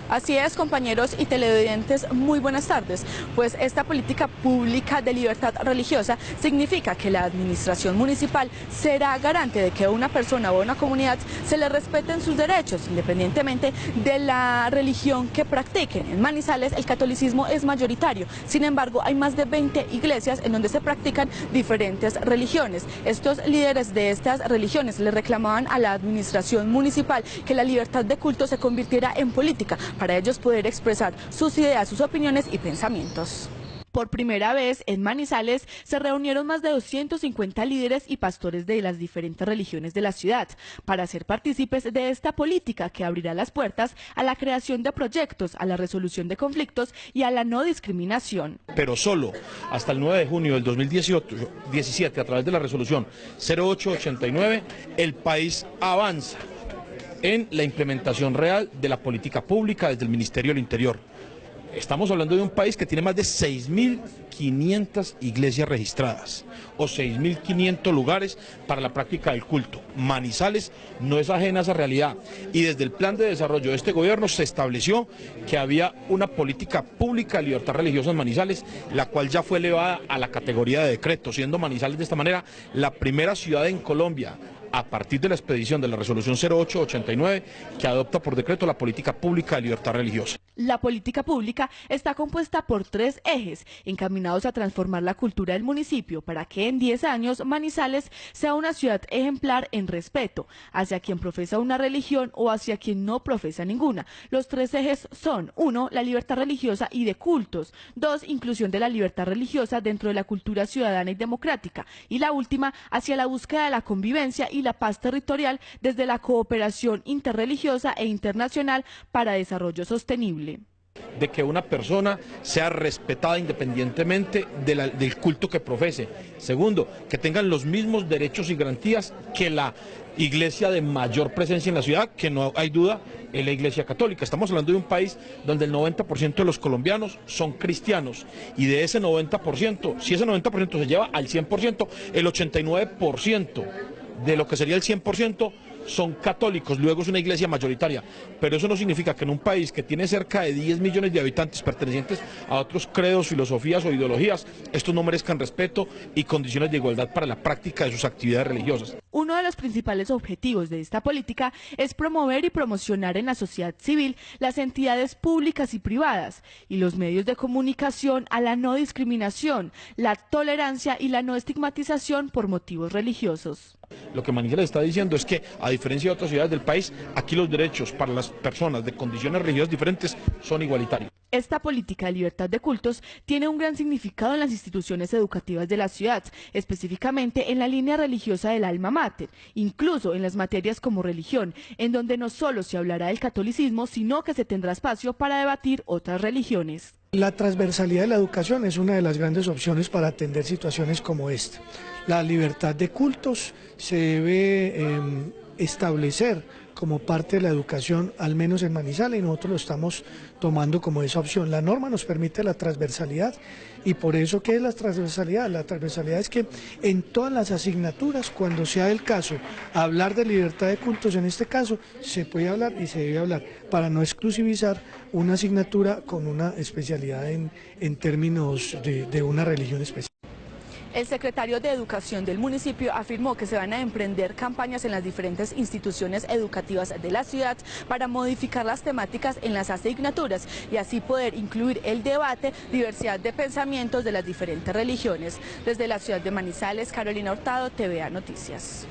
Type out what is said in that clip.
Así es, compañeros y televidentes, muy buenas tardes. Pues esta política pública de libertad religiosa significa que la administración municipal será garante de que a una persona o a una comunidad se le respeten sus derechos, independientemente de la religión que practiquen. En Manizales el catolicismo es mayoritario, sin embargo hay más de 20 iglesias en donde se practican diferentes religiones. Estos líderes de estas religiones le reclamaban a la administración municipal que la libertad de culto se convirtiera en política, para ellos poder expresar sus ideas, sus opiniones y pensamientos. Por primera vez en Manizales se reunieron más de 250 líderes y pastores de las diferentes religiones de la ciudad para ser partícipes de esta política que abrirá las puertas a la creación de proyectos, a la resolución de conflictos y a la no discriminación. Pero solo hasta el 9 de junio del 2017, a través de la resolución 0889, el país avanza en la implementación real de la política pública desde el Ministerio del Interior. Estamos hablando de un país que tiene más de 6.500 iglesias registradas o 6.500 lugares para la práctica del culto. Manizales no es ajena a esa realidad y desde el plan de desarrollo de este gobierno se estableció que había una política pública de libertad religiosa en Manizales, la cual ya fue elevada a la categoría de decreto, siendo Manizales de esta manera la primera ciudad en Colombia, a partir de la expedición de la resolución 0889, que adopta por decreto la política pública de libertad religiosa. La política pública está compuesta por 3 ejes encaminados a transformar la cultura del municipio para que en 10 años Manizales sea una ciudad ejemplar en respeto hacia quien profesa una religión o hacia quien no profesa ninguna. Los 3 ejes son: 1, la libertad religiosa y de cultos; 2, inclusión de la libertad religiosa dentro de la cultura ciudadana y democrática; y la última, hacia la búsqueda de la convivencia y la paz territorial desde la cooperación interreligiosa e internacional para desarrollo sostenible. De que una persona sea respetada independientemente del culto que profese. Segundo, que tengan los mismos derechos y garantías que la iglesia de mayor presencia en la ciudad, que no hay duda, es la iglesia católica. Estamos hablando de un país donde el 90% de los colombianos son cristianos y de ese 90%, si ese 90% se lleva al 100%, el 89% de lo que sería el 100% son católicos, luego es una iglesia mayoritaria, pero eso no significa que en un país que tiene cerca de 10 millones de habitantes pertenecientes a otros credos, filosofías o ideologías, estos no merezcan respeto y condiciones de igualdad para la práctica de sus actividades religiosas. Uno de los principales objetivos de esta política es promover y promocionar en la sociedad civil las entidades públicas y privadas y los medios de comunicación a la no discriminación, la tolerancia y la no estigmatización por motivos religiosos. Lo que Manizales está diciendo es que, a diferencia de otras ciudades del país, aquí los derechos para las personas de condiciones religiosas diferentes son igualitarios. Esta política de libertad de cultos tiene un gran significado en las instituciones educativas de la ciudad, específicamente en la línea religiosa del alma mater, incluso en las materias como religión, en donde no solo se hablará del catolicismo, sino que se tendrá espacio para debatir otras religiones. La transversalidad de la educación es una de las grandes opciones para atender situaciones como esta. La libertad de cultos se debe establecer como parte de la educación, al menos en Manizales, y nosotros lo estamos tomando como esa opción. La norma nos permite la transversalidad, y por eso, ¿qué es la transversalidad? La transversalidad es que en todas las asignaturas, cuando sea el caso, hablar de libertad de cultos, en este caso, se puede hablar y se debe hablar, para no exclusivizar una asignatura con una especialidad en términos de una religión especial. El secretario de Educación del municipio afirmó que se van a emprender campañas en las diferentes instituciones educativas de la ciudad para modificar las temáticas en las asignaturas y así poder incluir el debate, diversidad de pensamientos de las diferentes religiones. Desde la ciudad de Manizales, Carolina Hurtado, TVA Noticias.